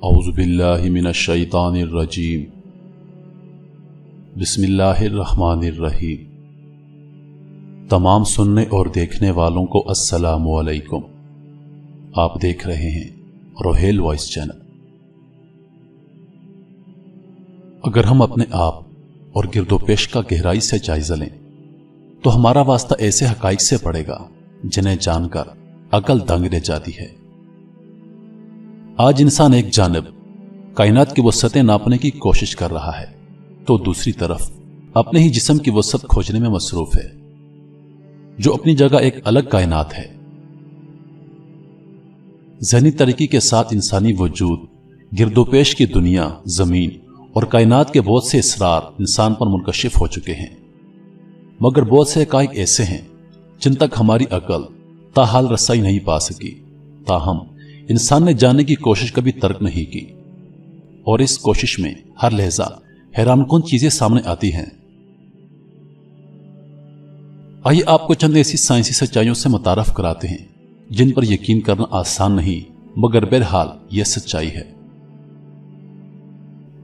औज़ु बिल्लाहि मिनश शैतानिर रजीम। बिस्मिल्लाहिर रहमानिर रहीम। तमाम सुनने और देखने वालों को अस्सलामु अलैकुम। आप देख रहे हैं रोहेल वॉइस चैनल। अगर हम अपने आप और गिरदोपेश का गहराई से जायजा लें तो हमारा वास्ता ऐसे हकाइक से पड़ेगा जिन्हें जानकर अकल दंग रह जाती है। आज इंसान एक जानिब कायनात की वसअतें नापने की कोशिश कर रहा है तो दूसरी तरफ अपने ही जिस्म की वसअत खोजने में मसरूफ है, जो अपनी जगह एक अलग कायनात है। ज़हनी तरक्की के साथ इंसानी वजूद, गिरदोपेश की दुनिया, जमीन और कायनात के बहुत से इसरार इंसान पर मुनकशिफ हो चुके हैं, मगर बहुत से हक़ाइक़ ऐसे हैं जिन तक हमारी अकल ताहाल रसाई नहीं पा सकी। ताहम इंसान ने जानने की कोशिश कभी तर्क नहीं की और इस कोशिश में हर लहजा हैरानकुन चीजें सामने आती हैं। आइए आपको चंद ऐसी साइंसी सच्चाइयों से मुतारफ कराते हैं जिन पर यकीन करना आसान नहीं, मगर बहरहाल यह सच्चाई है।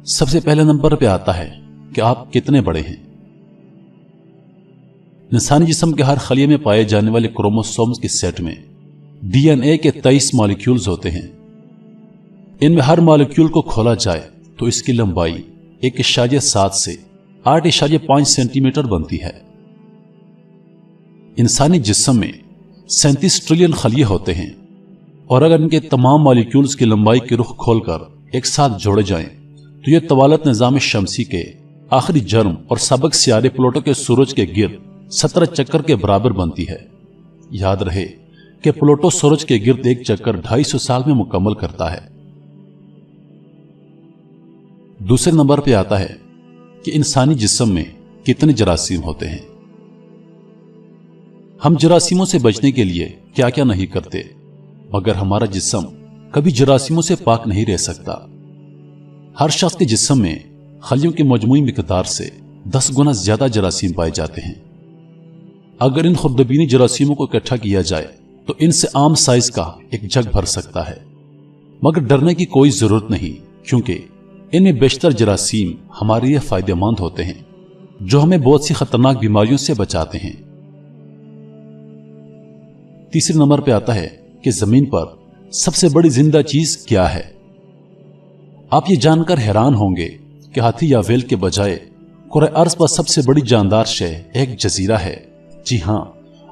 सबसे पहले नंबर पे आता है कि आप कितने बड़े हैं। इंसानी जिस्म के हर खलिए में पाए जाने वाले क्रोमोसोम्स के सेट में डीएनए के 23 मॉलिक्यूल्स होते हैं। इनमें हर मॉलिक्यूल को खोला जाए तो इसकी लंबाई 1.7 से 8.5 सेंटीमीटर बनती है। इंसानी जिस्म में 37 ट्रिलियन खलिए होते हैं और अगर इनके तमाम मॉलिक्यूल्स की लंबाई के रुख खोलकर एक साथ जोड़े जाएं तो यह तवालत निजाम शमसी के आखिरी जर्म और सबक सियारे प्लूटो के सूरज के गिर्द 17 चक्कर के बराबर बनती है। याद रहे कि प्लूटो सूरज के गिर्द एक चक्कर 250 साल में मुकम्मल करता है। दूसरे नंबर पे आता है कि इंसानी जिस्म में कितने जरासीम होते हैं। हम जरासीमों से बचने के लिए क्या क्या नहीं करते, मगर हमारा जिस्म कभी जरासीमों से पाक नहीं रह सकता। हर शख्स के जिस्म में खलियों की मजमूई मिकदार से 10 गुना ज्यादा जरासीम पाए जाते हैं। अगर इन खुर्दबीनी जरासीमों को इकट्ठा किया जाए तो इनसे आम साइज का एक जग भर सकता है, मगर डरने की कोई जरूरत नहीं, क्योंकि इनमें बेशतर जरासीम हमारे लिए फायदेमंद होते हैं, जो हमें बहुत सी खतरनाक बीमारियों से बचाते हैं। तीसरे नंबर पे आता है कि जमीन पर सबसे बड़ी जिंदा चीज क्या है। आप ये जानकर हैरान होंगे कि हाथी या वेल के बजाय कुरे अर्ज पर सबसे बड़ी जानदार शय एक जजीरा है। जी हां,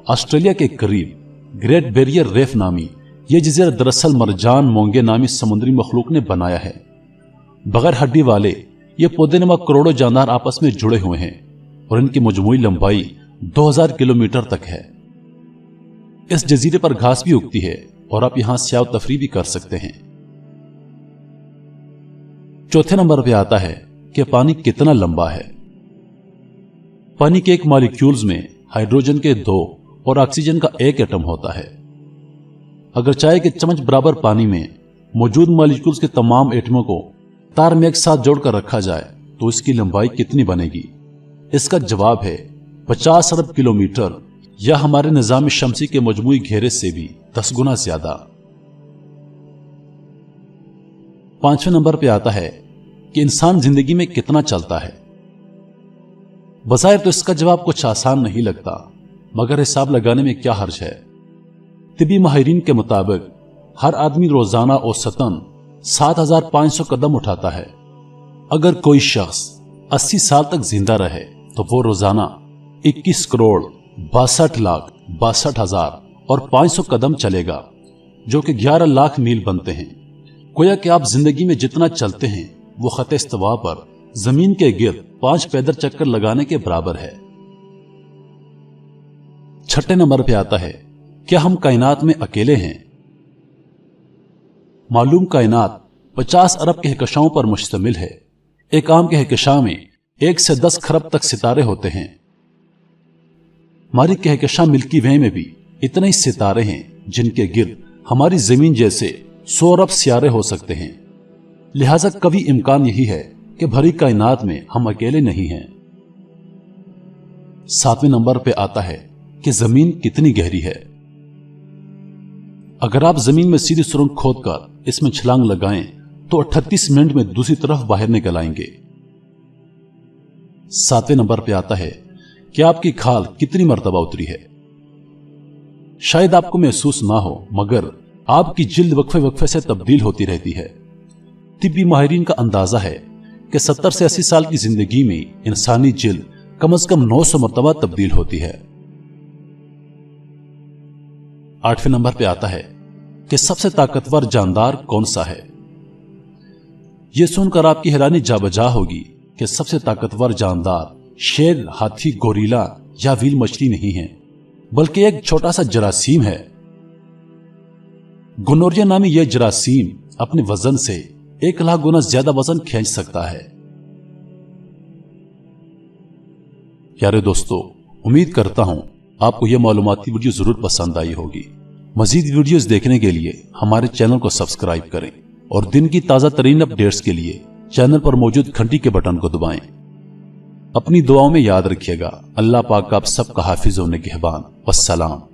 ऑस्ट्रेलिया के करीब ग्रेट बैरियर रीफ नामी यह जजीरा दरअसल मरजान मोंगे नामी समुद्री मखलूक ने बनाया है। बगैर हड्डी वाले ये पौधेनुमा करोड़ों जानदार आपस में जुड़े हुए हैं और इनकी मजमूई लंबाई 2000 किलोमीटर तक है। इस जजीरे पर घास भी उगती है और आप यहां सैर तफरी भी कर सकते हैं। चौथे नंबर पे आता है कि पानी कितना लंबा है। पानी के एक मॉलिक्यूल्स में हाइड्रोजन के 2 और ऑक्सीजन का 1 एटम होता है। अगर चाहे कि चम्मच बराबर पानी में मौजूद मॉलिक्यूल्स के तमाम एटमों को तार में एक साथ जोड़कर रखा जाए तो इसकी लंबाई कितनी बनेगी? इसका जवाब है 50 अरब किलोमीटर, या हमारे निजाम शमसी के मजमूई घेरे से भी 10 गुना ज्यादा। पांचवें नंबर पे आता है कि इंसान जिंदगी में कितना चलता है। बज़ाहिर तो इसका जवाब कुछ आसान नहीं लगता, मगर हिसाब लगाने में क्या हर्ज है। तिबी माहिरीन के मुताबिक हर आदमी रोजाना औसतन 7500 कदम उठाता है। अगर कोई शख्स 80 साल तक जिंदा रहे तो वो रोजाना 21 करोड़ 62 लाख 62,000 और 500 कदम चलेगा, जो कि 11 लाख मील बनते हैं। गोया कि आप जिंदगी में जितना चलते हैं वो खत इस्तवा पर जमीन के गिर्द 5 पैदल चक्कर लगाने के बराबर है। छठे नंबर पे आता है क्या हम कायनात में अकेले हैं। मालूम कायनात 50 अरब कहकशाओं पर मुश्तमिल है। एक आम कहकशा में 1 से 10 खरब तक सितारे होते हैं। हमारी कहकशा मिल्की वे में भी इतने ही सितारे हैं जिनके गिर्द हमारी जमीन जैसे 100 अरब सियारे हो सकते हैं। लिहाजा कभी इम्कान यही है कि भरी कायनात में हम अकेले नहीं हैं। 7वें नंबर पे आता है कि जमीन कितनी गहरी है। अगर आप जमीन में सीधी सुरंग खोदकर इसमें छलांग लगाएं तो 38 मिनट में दूसरी तरफ बाहर निकल आएंगे। 7वें नंबर पे आता है कि आपकी खाल कितनी मर्तबा उतरी है। शायद आपको महसूस ना हो, मगर आपकी जिल्द वक्फे वक्फे से तब्दील होती रहती है। तिब्बी माहिरीन का अंदाजा है कि 70 से 80 साल की जिंदगी में इंसानी जिल्द कम से कम 900 मर्तबा तब्दील होती है। 8वें नंबर पे आता है कि सबसे ताकतवर जानदार कौन सा है। यह सुनकर आपकी हैरानी जा बजा होगी कि सबसे ताकतवर जानदार शेर, हाथी, गोरिल्ला या व्हेल मछली नहीं है, बल्कि एक छोटा सा जरासीम है। गोनोरिया नामी यह जरासीम अपने वजन से 1 लाख गुना ज्यादा वजन खींच सकता है। यारे दोस्तों, उम्मीद करता हूं आपको यह मालूमाती वीडियो जरूर पसंद आई होगी। मजीद वीडियोस देखने के लिए हमारे चैनल को सब्सक्राइब करें और दिन की ताजा तरीन अपडेट्स के लिए चैनल पर मौजूद घंटी के बटन को दबाएं। अपनी दुआओं में याद रखिएगा। अल्लाह पाक आप सबका हाफिज और निगहबान। वस्सलाम।